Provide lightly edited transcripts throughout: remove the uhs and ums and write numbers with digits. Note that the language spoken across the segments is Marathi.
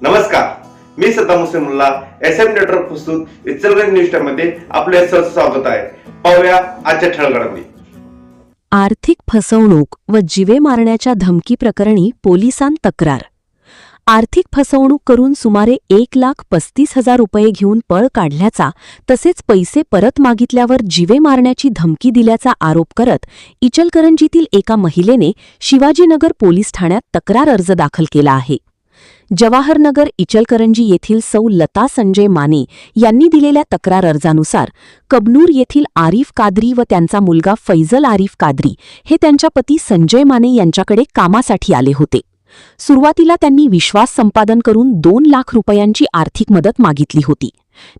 नमस्कार, मी सद्दाम हुसेन मुल्ला SM नेटवर्क प्रस्तुत इचलकरंजी न्यूज टाइम मध्ये आपले सहर्ष स्वागत आहे. पाहूया आजच्या ठळक घडामोडी. आर्थिक फसवणूक व जीवे मारण्याच्या धमकी प्रकरणी पोलिसांत तक्रार. आर्थिक फसवणूक करून सुमारे 1,35,000 रुपये घेऊन पळ काढल्याचा तसेच पैसे परत मागितल्यावर जीवे मारण्याची धमकी दिल्याचा आरोप करत इचलकरंजीतील एका महिलेने शिवाजीनगर पोलीस ठाण्यात तक्रार अर्ज दाखल केला आहे. जवाहरनगर इचलकरंजी येथील सौ लता संजय माने यांनी दिलेल्या तक्रार अर्जानुसार कबनूर येथील आरिफ कादरी व त्यांचा मुलगा फैजल आरिफ कादरी हे त्यांच्या पती संजय माने यांच्याकडे कामासाठी आले होते. सुरुवातीला त्यांनी विश्वास संपादन करून 2 लाख रुपयांची आर्थिक मदत मागितली होती.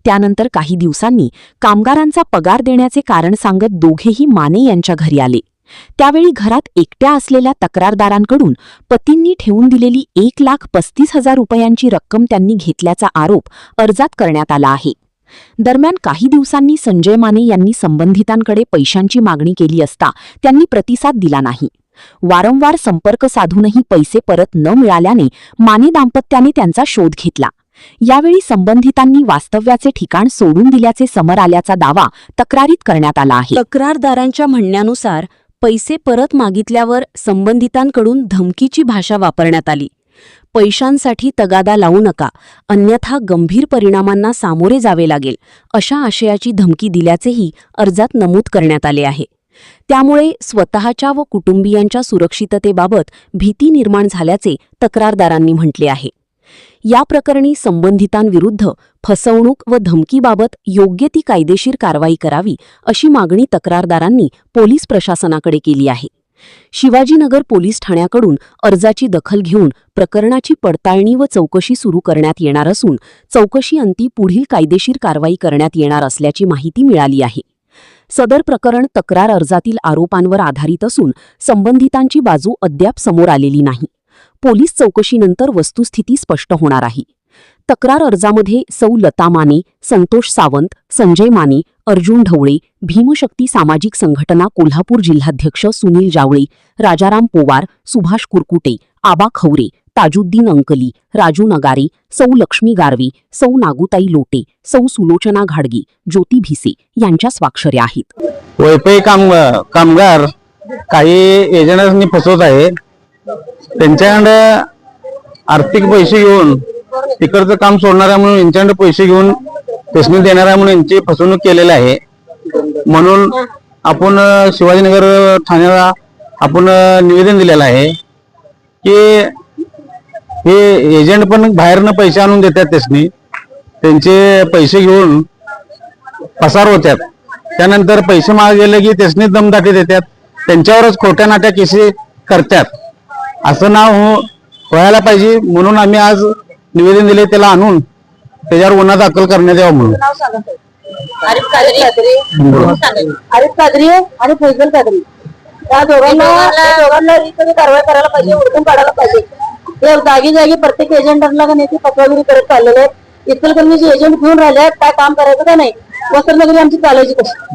त्यानंतर काही दिवसांनी कामगारांचा पगार देण्याचे कारण सांगत दोघेही माने यांच्या घरी आले. त्यावेळी घरात एकट्या असलेल्या तक्रारदारांकडून पतींनी ठेवून दिलेली 1,35,000 रुपयांची रक्कम त्यांनी घेतल्याचा आरोप अर्जात करण्यात आला आहे. दरम्यान काही दिवसांनी संजय माने यांनी संबंधितांकडे पैशांची मागणी केली असता त्यांनी प्रतिसाद दिला नाही. वारंवार संपर्क साधूनही पैसे परत न मिळाल्याने माने दाम्पत्याने त्यांचा शोध घेतला. यावेळी संबंधितांनी वास्तव्याचे ठिकाण सोडून दिल्याचे समोर आल्याचा दावा तक्रारीत करण्यात आला आहे. तक्रारदारांच्या म्हणण्यानुसार पैसे परत मागितल्यावर संबंधितांकडून धमकीची भाषा वापरण्यात आली. पैशांसाठी तगादा लावू नका, अन्यथा गंभीर परिणामांना सामोरे जावे लागेल, अशा आशयाची धमकी दिल्याचेही अर्जात नमूद करण्यात आले आहे. त्यामुळे स्वतःच्या व कुटुंबियांच्या सुरक्षिततेबाबत भीती निर्माण झाल्याचे तक्रारदारांनी म्हटले आहे. या प्रकरणी संबंधितांविरुद्ध फसवणूक व धमकीबाबत योग्य ती कायदेशीर कारवाई करावी अशी मागणी तक्रारदारांनी पोलीस प्रशासनाकडे केली आहे. शिवाजीनगर पोलीस ठाण्याकडून अर्जाची दखल घेऊन प्रकरणाची पडताळणी व चौकशी सुरू करण्यात येणार असून चौकशीअंती पुढील कायदेशीर कारवाई करण्यात येणार असल्याची माहिती मिळाली आहे. सदर प्रकरण तक्रार अर्जातील आरोपांवर आधारित असून संबंधितांची बाजू अद्याप समोर आलेली नाही. पोलीस चौकशीनंतर वस्तुस्थिती स्पष्ट होणार आहे. तक्रार अर्जामध्ये सौ लता माने, संतोष सावंत, संजय माने, अर्जुन ढवळे, भीमशक्ती सामाजिक संघटना कोल्हापूर जिल्हाध्यक्ष सुनील जावळे, राजाराम पोवार, सुभाष कुरकुटे, आबा खवरे, ताजुद्दीन अंकली, राजू नगारे, सौ लक्ष्मी गारवे, सौ नागुताई लोटे, सौ सुलोचना घाडगे, ज्योती भिसे यांच्या स्वाक्षऱ्या आहेत. वैपई कामगार काही एजंटांनी फसवत आहे. त्यांच्याकडे आर्थिक पैसे घेऊन तिकडचं काम सोडणार आहे म्हणून यांच्याकडे पैसे घेऊन पेशनी देणार आहे म्हणून यांची फसवणूक केलेली आहे. म्हणून आपण शिवाजीनगर ठाण्याला आपण निवेदन दिलेलं आहे की हे एजंट पण बाहेरनं पैसे आणून देतात, त्यांचे पैसे घेऊन पसार होतात. त्यानंतर पैसे मागे गेले की त्यासनी दमदाटी देतात, त्यांच्यावरच खोट्या नाट्या केसी करतात. असं नाव व्हायला पाहिजे म्हणून आम्ही आज निवेदन दिले, त्याला आणून त्याच्यावर गुन्हा दाखल करण्यात यावा म्हणून. आरिफ कादरी आणि फैजल कादरी या दोघांना कारवाई करायला पाहिजे, उडकून काढायला पाहिजे. ते जागी जागी प्रत्येक एजंटांना नेते फसवेगिरी करत चाललेले आहेत. इचलकरंजी एजंट घेऊन राहिले आहेत, काय काम करायचं का नाही, वस्त्रनगरी आमची चालायची कशी.